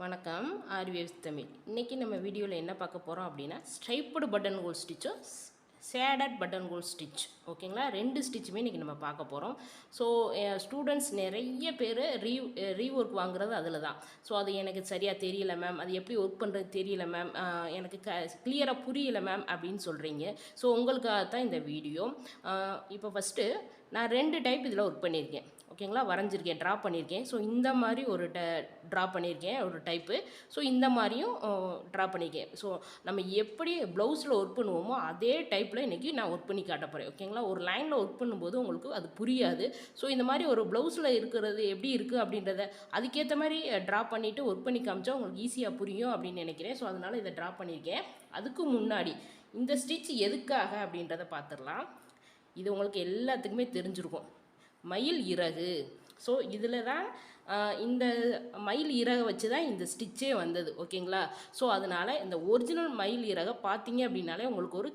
வணக்கம் ஆரி வேவ்ஸ் தமிழ். இன்றைக்கி நம்ம வீடியோவில் என்ன பார்க்க போகிறோம் அப்படின்னா ஸ்ட்ரைப்டு பட்டன் ஹோல் ஸ்டிச்சும் ஷேடட் பட்டன் ஹோல் ஸ்டிச். ஓகேங்களா, ரெண்டு ஸ்டிச்சுமே இன்றைக்கி நம்ம பார்க்க போகிறோம். ஸோ ஸ்டூடெண்ட்ஸ் நிறைய பேர் ரீஒர்க் வாங்குறது அதில் தான். ஸோ அது எனக்கு சரியாக தெரியல மேம், அது எப்படி ஒர்க் பண்ணுறது தெரியல மேம், எனக்கு கிளியராக புரியலை மேம் அப்படின்னு சொல்கிறீங்க. ஸோ உங்களுக்காக தான் இந்த வீடியோ. இப்போ ஃபஸ்ட்டு நான் ரெண்டு டைப் இதில் ஒர்க் பண்ணியிருக்கேன். ஓகேங்களா, வரைஞ்சிருக்கேன், ட்ரா பண்ணியிருக்கேன். ஸோ இந்த மாதிரி ஒரு ட்ரா பண்ணியிருக்கேன் ஒரு டைப்பு. ஸோ இந்த மாதிரியும் ட்ரா பண்ணியிருக்கேன். ஸோ நம்ம எப்படி ப்ளவுஸில் ஒர்க் பண்ணுவோமோ அதே டைப்பில் இன்றைக்கி நான் ஒர்க் பண்ணி காட்ட போகிறேன். ஓகேங்களா, ஒரு லைனில் ஒர்க் பண்ணும்போது உங்களுக்கு அது புரியாது. ஸோ இந்த மாதிரி ஒரு ப்ளவுஸில் இருக்கிறது எப்படி இருக்குது அப்படின்றத அதுக்கேற்ற மாதிரி ட்ரா பண்ணிவிட்டு ஒர்க் பண்ணி காமிச்சா உங்களுக்கு ஈஸியாக புரியும் அப்படின்னு நினைக்கிறேன். ஸோ அதனால் இதை ட்ரா பண்ணியிருக்கேன். அதுக்கு முன்னாடி இந்த ஸ்டிச் எதுக்காக அப்படின்றத பார்த்துடலாம். இது உங்களுக்கு எல்லாத்துக்குமே தெரிஞ்சிருக்கும், மயில் இறகு. ஸோ இதில் தான் இந்த மயில் இறகை வச்சு தான் இந்த ஸ்டிச்சே வந்தது. ஓகேங்களா, ஸோ அதனால் இந்த ஒரிஜினல் மயில் இறகை பார்த்தீங்க அப்படின்னாலே உங்களுக்கு ஒரு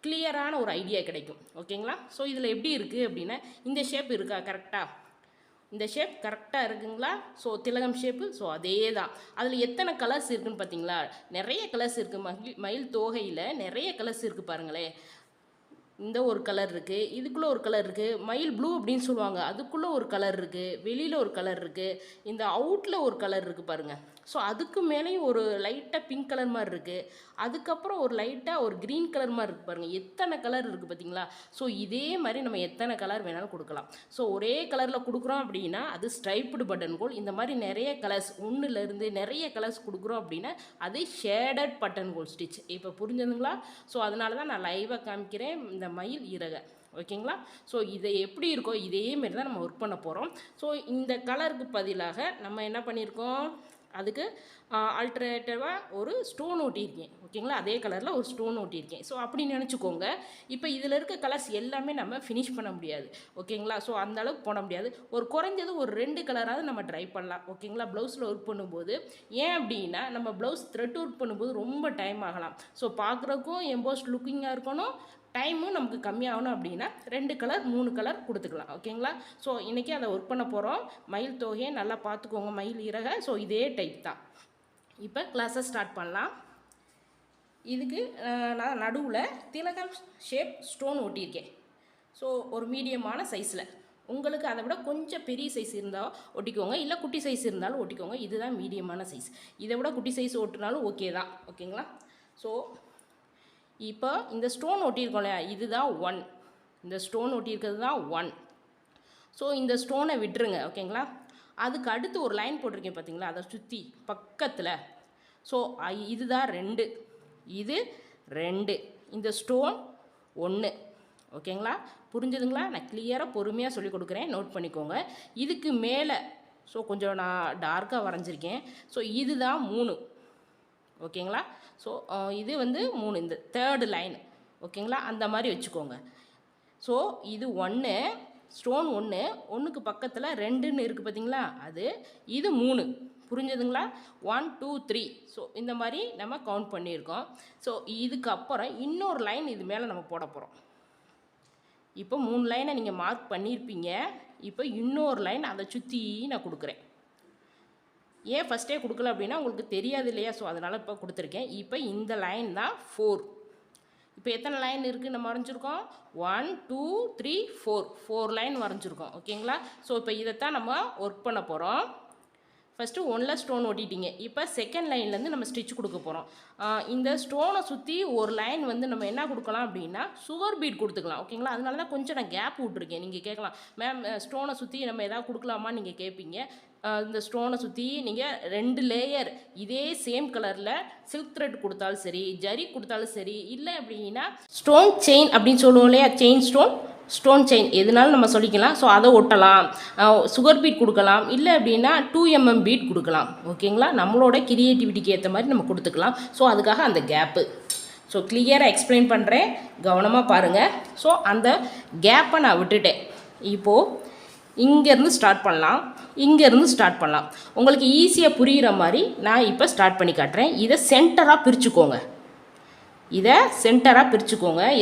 கிளியரான ஒரு ஐடியா கிடைக்கும். ஓகேங்களா, ஸோ இதில் எப்படி இருக்குது அப்படின்னா இந்த ஷேப் இருக்கா, கரெக்டாக இந்த ஷேப் கரெக்டாக இருக்குங்களா? ஸோ திலகம் ஷேப்பு. ஸோ அதே தான். அதில் எத்தனை கலர்ஸ் இருக்குதுன்னு பார்த்தீங்களா? நிறைய கலர்ஸ் இருக்குது. மயில் தோகையில் நிறைய கலர்ஸ் இருக்குது பாருங்களேன். இந்த ஒரு கலர் இருக்குது, இதுக்குள்ளே ஒரு கலர் இருக்குது, மயில் ப்ளூ அப்படின்னு சொல்லுவாங்க, அதுக்குள்ளே ஒரு கலர் இருக்குது, வெளியில் ஒரு கலர் இருக்குது, இந்த அவுட்டில் ஒரு கலர் இருக்குது பாருங்கள். ஸோ அதுக்கு மேலேயும் ஒரு லைட்டாக பிங்க் கலர் மாதிரி இருக்குது, அதுக்கப்புறம் ஒரு லைட்டாக ஒரு க்ரீன் கலர் மாதிரி இருக்குது பாருங்கள். எத்தனை கலர் இருக்குது பார்த்தீங்களா? ஸோ இதே மாதிரி நம்ம எத்தனை கலர் வேணாலும் கொடுக்கலாம். ஸோ ஒரே கலரில் கொடுக்குறோம் அப்படின்னா அது ஸ்ட்ரைப்டு பட்டன் ஹோல். இந்த மாதிரி நிறைய கலர்ஸ், ஒன்றுலேருந்து நிறைய கலர்ஸ் கொடுக்குறோம் அப்படின்னா அது ஷேடட் பட்டன் ஹோல் ஸ்டிச். இப்போ புரிஞ்சதுங்களா? ஸோ அதனால தான் நான் லைவாக காமிக்கிறேன் இந்த மயில் இறகை. ஓகேங்களா, ஸோ இதை எப்படி இருக்கோ இதே மாரி தான் நம்ம ஒர்க் பண்ண போகிறோம். ஸோ இந்த கலருக்கு பதிலாக நம்ம என்ன பண்ணியிருக்கோம், அதுக்கு ஆல்டர்னேட்டிவாக ஒரு ஸ்டோன் ஒட்டியிருக்கேன். ஓகேங்களா, அதே கலரில் ஒரு ஸ்டோன் ஒட்டியிருக்கேன். ஸோ அப்படி நினச்சிக்கோங்க. இப்போ இதில் இருக்க கலர்ஸ் எல்லாமே நம்ம ஃபினிஷ் பண்ண முடியாது. ஓகேங்களா, ஸோ அந்தளவுக்கு போட முடியாது. ஒரு குறைஞ்சது ஒரு 2 கலராவது நம்ம ட்ரை பண்ணலாம். ஓகேங்களா, ப்ளவுஸில் ஒர்க் பண்ணும்போது. ஏன் அப்படின்னா நம்ம ப்ளவுஸ் த்ரெட் ஒர்க் பண்ணும்போது ரொம்ப டைம் ஆகலாம். ஸோ பார்க்குறக்கும் எம்போஸ்ட் லுக்கிங்காக இருக்கணும், டைமும் நமக்கு கம்மியாகணும். அப்படின்னா 2 கலர் 3 கலர் கொடுத்துக்கலாம். ஓகேங்களா, ஸோ இன்றைக்கி அதை ஒர்க் பண்ண போகிறோம். மயில் தொகையை நல்லா பார்த்துக்கோங்க, மயில் இறகை. ஸோ இதே டைப் தான். இப்போ கிளாஸை ஸ்டார்ட் பண்ணலாம். இதுக்கு நான் நடுவில் திலகம் ஷேப் ஸ்டோன் ஒட்டியிருக்கேன். ஸோ ஒரு மீடியமான சைஸில், உங்களுக்கு அதை விட கொஞ்சம் பெரிய சைஸ் இருந்தால் ஒட்டிக்கோங்க, இல்லை குட்டி சைஸ் இருந்தாலும் ஒட்டிக்கோங்க. இதுதான் மீடியமான சைஸ். இதை விட குட்டி சைஸ் ஒட்டினாலும் ஓகே தான். ஓகேங்களா, ஸோ இப்போ இந்த ஸ்டோன் ஒட்டியிருக்கோம் இல்லையா, இதுதான் 1. இந்த ஸ்டோன் ஒட்டியிருக்கிறது தான் 1. ஸோ இந்த ஸ்டோனை விட்டுருங்க. ஓகேங்களா, அதுக்கு அடுத்து ஒரு லைன் போட்டிருக்கேன் பார்த்தீங்களா, அதை சுற்றி பக்கத்தில். ஸோ இதுதான் 2, இது 2, இந்த ஸ்டோன் 1. ஓகேங்களா, புரிஞ்சுதுங்களா? நான் கிளியராக பொறுமையாக சொல்லி கொடுக்குறேன், நோட் பண்ணிக்கோங்க. இதுக்கு மேலே ஸோ கொஞ்சம் நான் டார்க்காக வரைஞ்சிருக்கேன். ஸோ இதுதான் 3. ஓகேங்களா, ஸோ இது வந்து 3, இந்த 3rd லைன். ஓகேங்களா, அந்த மாதிரி வச்சுக்கோங்க. ஸோ இது 1, ஸ்டோன் 1, 1க்கு பக்கத்தில் 2ன்னு இருக்குது பார்த்தீங்களா, அது. இது 3. புரிஞ்சதுங்களா? 1 2 3. ஸோ இந்த மாதிரி நம்ம கவுண்ட் பண்ணியிருக்கோம். ஸோ இதுக்கப்புறம் இன்னொரு லைன் இது மேலே நம்ம போட போகிறோம். இப்போ 3 லைனை நீங்கள் மார்க் பண்ணியிருப்பீங்க. இப்போ இன்னொரு லைன் அதை சுற்றி நான் கொடுக்குறேன். ஏன் ஃபஸ்ட்டே கொடுக்கல அப்படின்னா உங்களுக்கு தெரியாது இல்லையா? ஸோ அதனால் இப்போ கொடுத்துருக்கேன். இப்போ இந்த லைன் தான் 4. இப்போ எத்தனை லைன் இருக்குது நம்ம வரைஞ்சிருக்கோம்? 1 2 3 4 லைன் வரைஞ்சிருக்கோம். ஓகேங்களா, ஸோ இப்போ இதைத்தான் நம்ம ஒர்க் பண்ண போகிறோம். ஃபஸ்ட்டு 1ல் ஸ்டோன் ஒட்டிட்டீங்க. இப்போ செகண்ட் லைன்லேருந்து நம்ம ஸ்டிச் கொடுக்க போகிறோம். இந்த ஸ்டோனை சுற்றி ஒரு லைன் வந்து நம்ம என்ன கொடுக்கலாம் அப்படின்னா சுகர் பீட் கொடுத்துக்கலாம். ஓகேங்களா, அதனால தான் கொஞ்சம் நான் கேப் விட்ருக்கேன். நீங்கள் கேட்கலாம், மேம் ஸ்டோனை சுற்றி நம்ம எதாவது கொடுக்கலாமா நீங்கள் கேட்பீங்க. இந்த ஸ்டோனை சுற்றி நீங்கள் 2 லேயர் இதே சேம் கலரில் சில்க் த்ரெட் கொடுத்தாலும் சரி, ஜரி கொடுத்தாலும் சரி, இல்லை அப்படின்னா ஸ்டோன் செயின் அப்படின்னு சொல்லுவோம் இல்லையா, செயின் ஸ்டோன் செயின் எதுனாலும் நம்ம சொல்லிக்கலாம். ஸோ அதை ஒட்டலாம், சுகர் பீட் கொடுக்கலாம், இல்லை அப்படின்னா 2mm பீட் கொடுக்கலாம். ஓகேங்களா, நம்மளோட கிரியேட்டிவிட்டிக்கு ஏற்ற மாதிரி நம்ம கொடுத்துக்கலாம். ஸோ அதுக்காக அந்த கேப்பு. ஸோ கிளியராக எக்ஸ்பிளைன் பண்ணுறேன், கவனமாக பாருங்கள். ஸோ அந்த கேப்பை நான் விட்டுட்டேன். இப்போது இங்கேருந்து ஸ்டார்ட் பண்ணலாம், இங்கேருந்து ஸ்டார்ட் பண்ணலாம். உங்களுக்கு ஈஸியாக புரிகிற மாதிரி நான் இப்போ ஸ்டார்ட் பண்ணி காட்டுறேன். இதை சென்டராக பிரிச்சுக்கோங்க.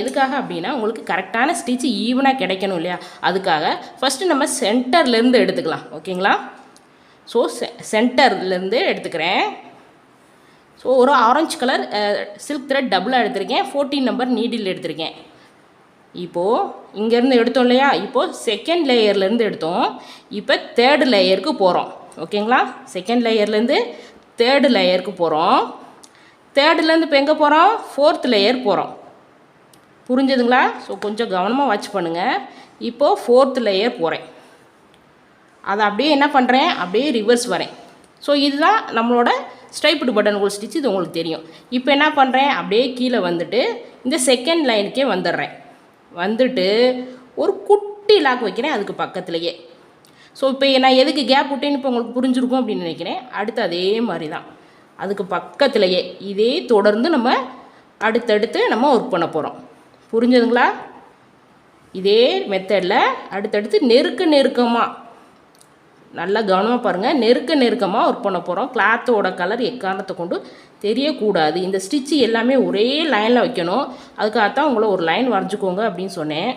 எதுக்காக அப்படின்னா உங்களுக்கு கரெக்டான ஸ்டிச் ஈவனாக கிடைக்கணும் இல்லையா, அதுக்காக ஃபஸ்ட்டு நம்ம சென்டர்லேருந்து எடுத்துக்கலாம். ஓகேங்களா, ஸோ சென்டர்லேருந்து எடுத்துக்கிறேன். ஸோ ஒரு ஆரஞ்சு கலர் சில்க் த்ரெட் டபுளாக எடுத்திருக்கேன். 14 நம்பர் நீடில் எடுத்திருக்கேன். இப்போது இங்கேருந்து எடுத்தோம் இல்லையா, இப்போது செகண்ட் லேயர்லேருந்து எடுத்தோம். இப்போ தேர்டு லேயருக்கு போகிறோம். ஓகேங்களா, செகண்ட் லேயர்லேருந்து தேர்டு லேயருக்கு போகிறோம். தேர்டுலேருந்து இப்போ எங்கே போகிறோம், ஃபோர்த் லேயர் போகிறோம். புரிஞ்சுதுங்களா? ஸோ கொஞ்சம் கவனமாக வாட்ச் பண்ணுங்கள். இப்போது ஃபோர்த் லேயர் போகிறேன். அதை அப்படியே என்ன பண்ணுறேன், அப்படியே ரிவர்ஸ் வரேன். ஸோ இதுதான் நம்மளோட ஸ்ட்ரைப்டு பட்டன் ஹோல் ஸ்டிச். இது உங்களுக்கு தெரியும். இப்போ என்ன பண்ணுறேன், அப்படியே கீழே வந்துட்டு இந்த செகண்ட் லைனுக்கே வந்துடுறேன். வந்துட்டு ஒரு குட்டி லாக் வைக்கிறேன் அதுக்கு பக்கத்துலேயே. ஸோ இப்போ நான் எதுக்கு கேப் விட்டேன்னு இப்போ உங்களுக்கு புரிஞ்சுருக்கும் அப்படின்னு நினைக்கிறேன். அடுத்து அதே மாதிரி தான் அதுக்கு பக்கத்துலேயே இதே தொடர்ந்து நம்ம அடுத்தடுத்து நம்ம ஒர்க் பண்ண போகிறோம். புரிஞ்சுதுங்களா? இதே மெத்தடில் அடுத்தடுத்து நெருக்கமாக நல்லா கவனமாக பாருங்கள், நெருக்கமாக ஒர்க் பண்ண போகிறோம். கிளாத்தோட கலர் எக்காரணத்தை கொண்டு தெரியக்கூடாது. இந்த ஸ்டிச்சு எல்லாமே ஒரே லைனில் வைக்கணும். அதுக்காகத்தான் உங்களை ஒரு லைன் வரைஞ்சிக்கோங்க அப்படின்னு சொன்னேன்.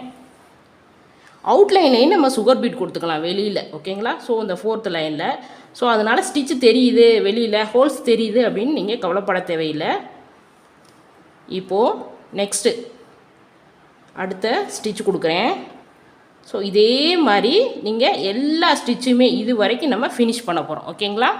அவுட்லைன்லையும் நம்ம சுகர் பீட் கொடுத்துக்கலாம் வெளியில். ஓகேங்களா? ஸோ இந்த ஃபோர்த் லைனில். ஸோ அதனால் ஸ்டிச்சு தெரியுது வெளியில், ஹோல்ஸ் தெரியுது அப்படின்னு நீங்கள் கவலைப்பட தேவையில்லை. இப்போது நெக்ஸ்ட்டு அடுத்த ஸ்டிச் கொடுக்குறேன். ஸோ இதே மாதிரி நீங்கள் எல்லா ஸ்டிச்சுமே இது வரைக்கும் நம்ம ஃபினிஷ் பண்ண போகிறோம். ஓகேங்களா?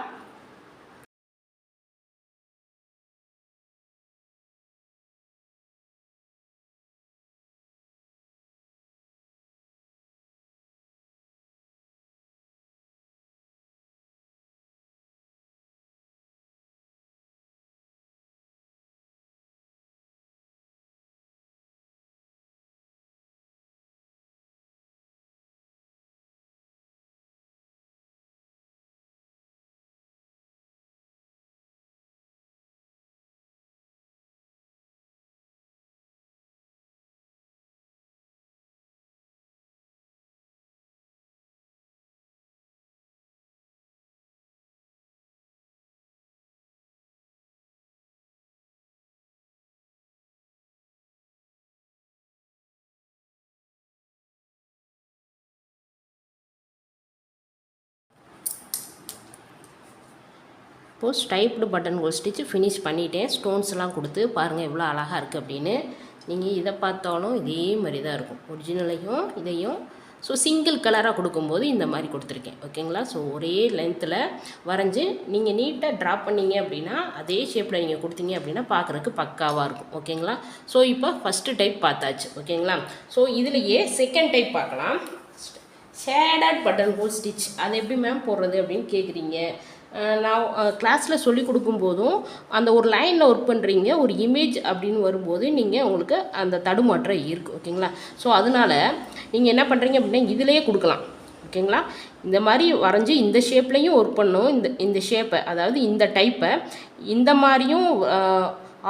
இப்போது striped button hole stitch finish பண்ணிட்டேன். ஸ்டோன்ஸ்லாம் கொடுத்து பாருங்கள் எவ்வளோ அழகாக இருக்குது அப்படின்னு. நீங்கள் இதை பார்த்தாலும் இதே மாதிரி தான் இருக்கும், ஒரிஜினலையும் இதையும். ஸோ சிங்கிள் கலராக கொடுக்கும்போது இந்த மாதிரி கொடுத்துருக்கேன். ஓகேங்களா? ஸோ ஒரே லென்த்தில் வரைஞ்சி நீங்கள் நீட்டாக ட்ரா பண்ணிங்க அப்படின்னா அதே ஷேப்பில் நீங்கள் கொடுத்தீங்க அப்படின்னா பார்க்குறதுக்கு பக்காவாக இருக்கும். ஓகேங்களா? ஸோ இப்போ ஃபஸ்ட்டு டைப் பார்த்தாச்சு. ஓகேங்களா? ஸோ இதுலேயே செகண்ட் டைப் பார்க்கலாம். Shaded button hole stitch. அது எப்படி மேம் போடுறது அப்படின்னு கேட்குறீங்க. நான் கிளாஸில் சொல்லி கொடுக்கும்போதும் அந்த ஒரு லைனில் ஒர்க் பண்ணுறீங்க, ஒரு இமேஜ் அப்படின்னு வரும்போது நீங்கள் உங்களுக்கு அந்த தடுமாற்றம் இருக்குது. ஓகேங்களா? ஸோ அதனால் நீங்கள் என்ன பண்ணுறீங்க அப்படின்னா இதிலேயே கொடுக்கலாம். ஓகேங்களா? இந்த மாதிரி வரைஞ்சி இந்த ஷேப்லேயும் ஒர்க் பண்ணணும். இந்த ஷேப்பை, அதாவது இந்த டைப்பை இந்த மாதிரியும்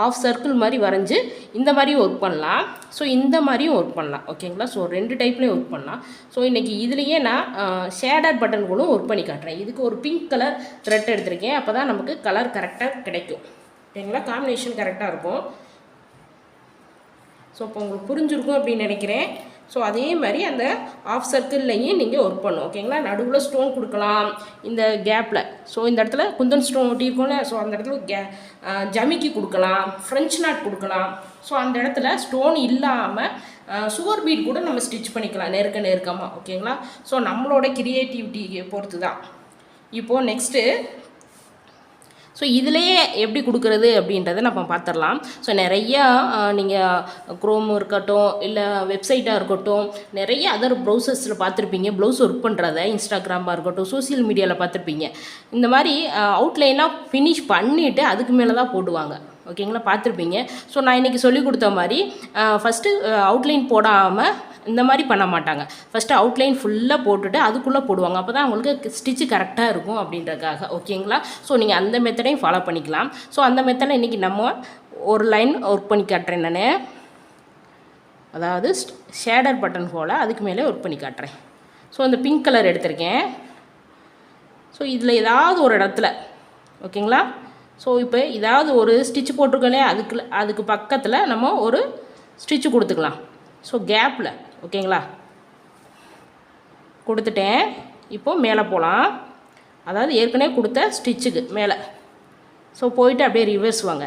ஆஃப் சர்க்கிள் மாதிரி வரைஞ்சி இந்த மாதிரியும் ஒர்க் பண்ணலாம். ஸோ இந்த மாதிரியும் ஒர்க் பண்ணலாம். ஓகேங்களா? ஸோ 2 டைப்லேயும் ஒர்க் பண்ணலாம். ஸோ இன்றைக்கி இதுலேயே நான் ஷேடட் பட்டன்களும் ஒர்க் பண்ணி காட்டுறேன். இதுக்கு ஒரு பிங்க் கலர் த்ரெட் எடுத்திருக்கேன். அப்போ தான் நமக்கு கலர் கரெக்டாக கிடைக்கும். ஓகேங்களா? காம்பினேஷன் கரெக்டாக இருக்கும். ஸோ இப்போ உங்களுக்கு புரிஞ்சுருக்கும் அப்படின்னு நினைக்கிறேன். ஸோ அதே மாதிரி அந்த ஆஃப் சர்க்கிள்லையும் நீங்கள் ஒர்க் பண்ணணும். ஓகேங்களா? நடுவில் ஸ்டோன் கொடுக்கலாம் இந்த கேப்பில். ஸோ இந்த இடத்துல குந்தன் ஸ்டோன் ஒட்டியிருக்கோம்ல, ஸோ அந்த இடத்துல ஜமிக்கி கொடுக்கலாம், ஃப்ரெஞ்ச் நாட் கொடுக்கலாம். ஸோ அந்த இடத்துல ஸ்டோன் இல்லாமல் சுகர் பீட் கூட நம்ம ஸ்டிச் பண்ணிக்கலாம் நெருக்கமாக. ஓகேங்களா? ஸோ நம்மளோட கிரியேட்டிவிட்டியை பொறுத்து தான். இப்போது நெக்ஸ்ட்டு ஸோ இதிலேயே எப்படி கொடுக்குறது அப்படின்றத நம்ம பார்த்துடலாம். ஸோ நிறையா நீங்கள் க்ரோம் இருக்கட்டும், இல்லை வெப்சைட்டாக இருக்கட்டும், நிறைய அதர் ப்ரௌசர்ஸில் பார்த்துருப்பீங்க. ப்ளவுஸ் ஒர்க் பண்ணுறத இன்ஸ்டாகிராமாக இருக்கட்டும், சோசியல் மீடியாவில் பார்த்துருப்பீங்க. இந்த மாதிரி அவுட்லைனாக ஃபினிஷ் பண்ணிவிட்டு அதுக்கு மேலே தான் போடுவாங்க. ஓகேங்களா? பார்த்துருப்பீங்க. ஸோ நான் இன்றைக்கி சொல்லி கொடுத்த மாதிரி ஃபஸ்ட்டு அவுட்லைன் போடாமல் இந்த மாதிரி பண்ண மாட்டாங்க. ஃபஸ்ட்டு அவுட்லைன் ஃபுல்லாக போட்டுட்டு அதுக்குள்ளே போடுவாங்க. அப்போ தான் அவங்களுக்கு ஸ்டிச்சு கரெக்டாக இருக்கும் அப்படின்றதுக்காக. ஓகேங்களா? ஸோ நீங்கள் அந்த மெத்தடையும் ஃபாலோ பண்ணிக்கலாம். ஸோ அந்த மெத்தடில் இன்றைக்கி நம்ம ஒரு லைன் ஒர்க் பண்ணி காட்டுறேன் நான். அதாவது ஷேடர் பட்டன் ஹோலை அதுக்கு மேலே ஒர்க் பண்ணி காட்டுறேன். ஸோ அந்த பிங்க் கலர் எடுத்திருக்கேன். ஸோ இதில் ஏதாவது ஒரு இடத்துல, ஓகேங்களா? ஸோ இப்போ ஏதாவது ஒரு ஸ்டிச் போட்டிருக்கோன்னே அதுக்கு பக்கத்தில் நம்ம ஒரு ஸ்டிச்சு கொடுத்துக்கலாம். ஸோ கேப்பில், ஓகேங்களா, கொடுத்துட்டேன். இப்போது மேலே போகலாம். அதாவது ஏற்கனவே கொடுத்த ஸ்டிச்சுக்கு மேலே. ஸோ போயிட்டு அப்படியே ரிவர்ஸ் வாங்க.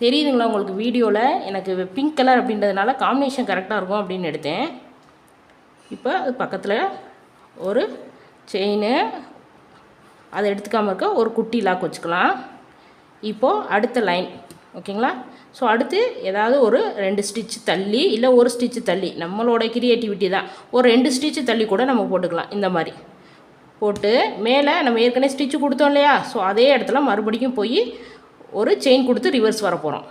தெரியுதுங்களா உங்களுக்கு வீடியோவில்? எனக்கு பிங்க் கலர் அப்படின்றதுனால காம்பினேஷன் கரெக்டாக இருக்கும் அப்படின்னு எடுத்தேன். இப்போ அது பக்கத்தில் ஒரு செயின், அதை எடுத்துக்காமல் இருக்க ஒரு குட்டி லாக் வச்சுக்கலாம். இப்போது அடுத்த லைன், ஓகேங்களா? ஸோ அடுத்து ஏதாவது ஒரு 2 ஸ்டிச் தள்ளி இல்லை ஒரு ஸ்டிச்சு தள்ளி, நம்மளோட க்ரியேட்டிவிட்டி தான், ஒரு 2 ஸ்டிச்சு தள்ளி கூட நம்ம போட்டுக்கலாம். இந்த மாதிரி போட்டு மேலே நம்ம ஏற்கனவே ஸ்டிச்சு கொடுத்தோம் இல்லையா? ஸோ அதே இடத்துல மறுபடியும் போய் ஒரு செயின் கொடுத்து ரிவர்ஸ் வர போகிறோம்.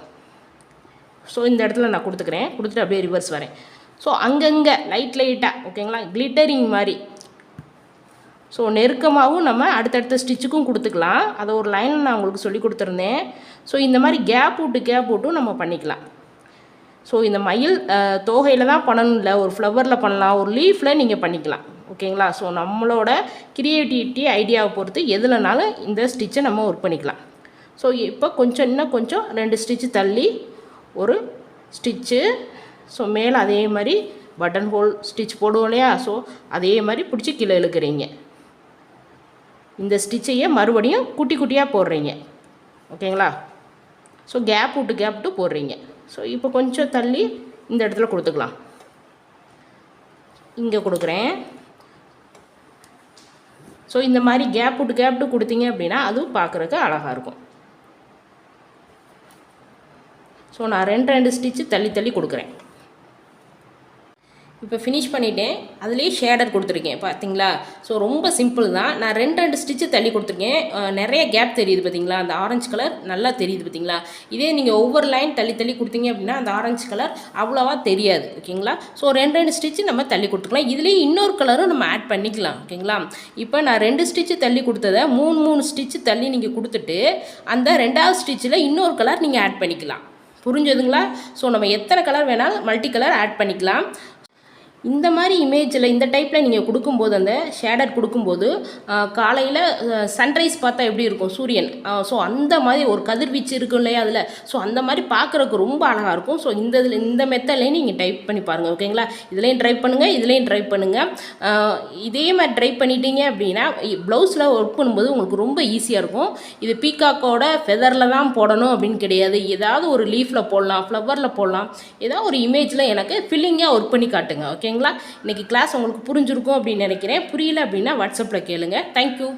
ஸோ இந்த இடத்துல நான் கொடுத்துக்கிறேன், கொடுத்துட்டு அப்படியே ரிவர்ஸ் வரேன். ஸோ அங்கங்கே லைட்டாக, ஓகேங்களா, கிளிட்டரிங் மாதிரி. ஸோ நெருக்கமாகவும் நம்ம அடுத்தடுத்த ஸ்டிச்சுக்கும் கொடுத்துக்கலாம். அதை ஒரு லைன் நான் உங்களுக்கு சொல்லி கொடுத்துருந்தேன். ஸோ இந்த மாதிரி கேப் விட்டும் நம்ம பண்ணிக்கலாம். ஸோ இந்த மயில் தோகையில் தான் பண்ணணும் இல்லை, ஒரு ஃப்ளவரில் பண்ணலாம், ஒரு லீஃபில் நீங்கள் பண்ணிக்கலாம், ஓகேங்களா? ஸோ நம்மளோட க்ரியேட்டிவிட்டி ஐடியாவை பொறுத்து எதுலனாலும் இந்த ஸ்டிச்சை நம்ம ஒர்க் பண்ணிக்கலாம். ஸோ இப்போ இன்னும் கொஞ்சம் 2 ஸ்டிச்சு தள்ளி ஒரு ஸ்டிச்சு. ஸோ மேலே அதே மாதிரி பட்டன் ஹோல் ஸ்டிச் போடுவோம் இல்லையா? ஸோ அதே மாதிரி பிடிச்சி கீழே இழுக்கிறீங்க. இந்த ஸ்டிச்சையே மறுபடியும் குட்டி குட்டியாக போடுறீங்க, ஓகேங்களா? ஸோ கேப் விட்டு போடுறீங்க. ஸோ இப்போ கொஞ்சம் தள்ளி இந்த இடத்துல கொடுத்துக்கலாம். இங்கே கொடுக்குறேன். ஸோ இந்த மாதிரி கேப் விட்டு கொடுத்தீங்க அப்படின்னா அதுவும் பார்க்குறதுக்கு அழகாக இருக்கும். ஸோ நான் 2 ஸ்டிச்சு தள்ளி கொடுக்குறேன். இப்போ ஃபினிஷ் பண்ணிவிட்டேன். அதுலேயே ஷேடர் கொடுத்துருக்கேன், பார்த்தீங்களா? ஸோ ரொம்ப சிம்பிள் தான். நான் 2 ஸ்டிச்சு தள்ளி கொடுத்துருக்கேன். நிறைய கேப் தெரியுது பார்த்தீங்களா? அந்த ஆரஞ்சு கலர் நல்லா தெரியுது பார்த்தீங்களா? இதே நீங்கள் ஒவ்வொரு லைன் தள்ளி கொடுத்தீங்க அப்படின்னா அந்த ஆரஞ்சு கலர் அவ்வளோவா தெரியாது, ஓகேங்களா? ஸோ 2 ஸ்டிச்சு நம்ம தள்ளி கொடுத்துக்கலாம். இதுலேயே இன்னொரு கலரும் நம்ம ஆட் பண்ணிக்கலாம், ஓகேங்களா? இப்போ நான் 2 ஸ்டிச்சு தள்ளி கொடுத்ததை 3 ஸ்டிச்சு தள்ளி நீங்கள் கொடுத்துட்டு அந்த 2வது ஸ்டிச்சில் இன்னொரு கலர் நீங்கள் ஆட் பண்ணிக்கலாம். புரிஞ்சதுங்களா? ஸோ நம்ம எத்தனை கலர் வேணாலும் மல்டி கலர் ஆட் பண்ணிக்கலாம். இந்த மாதிரி இமேஜில் இந்த டைப்பில் நீங்கள் கொடுக்கும்போது, அந்த ஷேடர் கொடுக்கும்போது காலையில் சன்ரைஸ் பார்த்தா எப்படி இருக்கும் சூரியன், ஸோ அந்த மாதிரி ஒரு கதிர்வீச்சு இருக்கும் இல்லையா அதில், ஸோ அந்த மாதிரி பார்க்குறதுக்கு ரொம்ப அழகாக இருக்கும். ஸோ இந்த மெத்தட்லேயும் நீங்கள் டைப் பண்ணி பாருங்கள், ஓகேங்களா? இதுலேயும் ட்ரை பண்ணுங்கள், இதுலேயும் ட்ரை பண்ணுங்கள். இதே மாதிரி ட்ரை பண்ணிட்டீங்க அப்படின்னா ப்ளவுஸில் ஒர்க் பண்ணும்போது உங்களுக்கு ரொம்ப ஈஸியாக இருக்கும். இது பீகாக்கோட ஃபெதரில் தான் போடணும் அப்படின்னு கிடையாது. ஏதாவது ஒரு லீஃபில் போடலாம், ஃப்ளவரில் போடலாம், ஏதாவது ஒரு இமேஜில் எனக்கு ஃபில்லிங்காக ஒர்க் பண்ணி காட்டுங்க, ஓகே? இன்றைக்கி கிளாஸ் உங்களுக்கு புரிஞ்சிருக்கும் அப்படின்னு நினைக்கிறேன். புரியல அப்படின்னா வாட்ஸ்அப்பில் கேளுங்க. தேங்க்யூ.